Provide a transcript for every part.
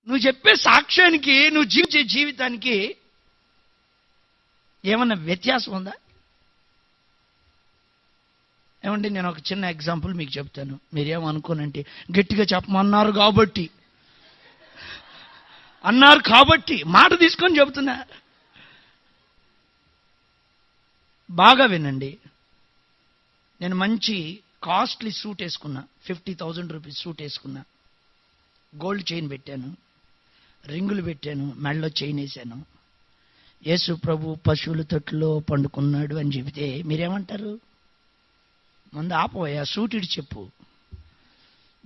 నువ్వు చెప్పే సాక్ష్యానికి, నువ్వు జీవించే జీవితానికి ఏమన్నా వ్యత్యాసం ఉందా? ఏమండి, నేను ఒక చిన్న ఎగ్జాంపుల్ మీకు చెప్తాను. మీరేమనుకోనంటే గట్టిగా చెప్పమన్నారు కాబట్టి మాట తీసుకొని చెబుతున్నా. బాగా వినండి. నేను మంచి కాస్ట్లీ సూట్ వేసుకున్నా, 50,000 రూపీస్ సూట్ వేసుకున్నా, గోల్డ్ చైన్ పెట్టాను, రింగులు పెట్టాను, మెడలో చైన్ వేసాను. యేసు ప్రభు పశువుల తొట్టులో పండుకున్నాడు అని చెబితే మీరేమంటారు? ముందు ఆపోయా, సూట్ ఇడి చెప్పు,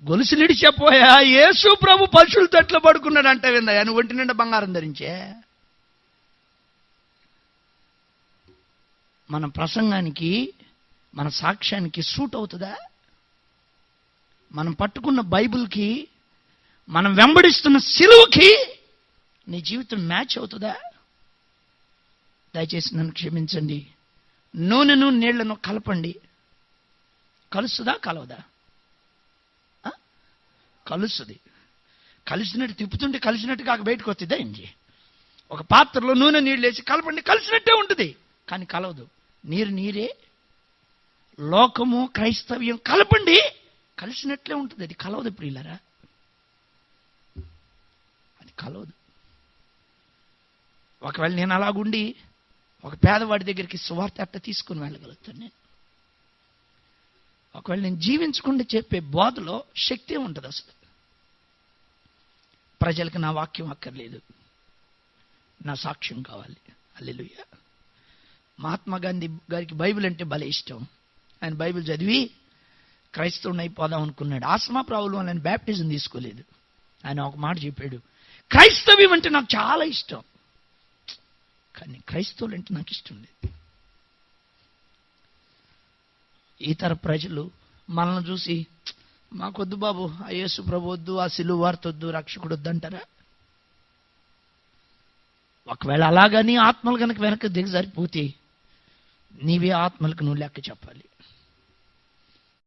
గొలుసులిడి చెప్పోయా. యేసు ప్రభు పశువుల తొట్టులో పడుకున్నాడు అంటే విందా? నువ్వు ఒంటి నిండా బంగారం ధరించే. మన ప్రసంగానికి, మన సాక్ష్యానికి సూట్ అవుతుందా? మనం పట్టుకున్న బైబిల్కి, మనం వెంబడిస్తున్న సిలువకి నీ జీవితం మ్యాచ్ అవుతుందా? దయచేసి నన్ను క్షమించండి. నూనెను నీళ్లను కలపండి, కలుస్తుందా కలవదా? కలుస్తుంది. కలిసినట్టు తిప్పుతుంటే కలిసినట్టు కాక బయటకు వస్తుందా ఏంటి? ఒక పాత్రలో నూనె నీళ్ళు వేసి కలపండి, కలిసినట్టే ఉంటుంది, కానీ కలవదు. నీరు నీరే. లోకము క్రైస్తవ్యం కలపండి, కలిసినట్లే ఉంటుంది, అది కలవదు. ప్రియులారా, అది కలవదు. ఒకవేళ నేను అలాగుండి ఒక పేదవాడి దగ్గరికి సువార్త అట్ట తీసుకుని వెళ్ళగలుగుతాను నేను. ఒకవేళ నేను జీవించకుండా చెప్పే బోధలో శక్తి ఉంటుంది. అసలు ప్రజలకు నా వాక్యం అక్కర్లేదు, నా సాక్ష్యం కావాలి. హల్లెలూయా. మహాత్మా గాంధీ గారికి బైబిల్ అంటే భలే ఇష్టం. ఆయన బైబిల్ చదివి క్రైస్తవుని అయిపోదాం అనుకున్నాడు. ఆస్మా ప్రాబ్లం ఆయన బ్యాప్టిజం తీసుకోలేదు. ఆయన ఒక మాట చెప్పాడు, క్రైస్తవ్యం అంటే నాకు చాలా ఇష్టం, కానీ క్రైస్తవులు అంటే నాకు ఇష్టం లేదు. ఇతర ప్రజలు మనల్ని చూసి మాకొద్దు బాబు, ఆ యేసు ప్రభు వద్దు, ఆ సిలువ వార్త వద్దు, రక్షకుడు వద్దు అంటారా? ఒకవేళ అలాగని ఆత్మలు కనుక వెనక్కి దిగజారిపోతే నీవే ఆత్మలకు నువ్వు లెక్క చెప్పాలి.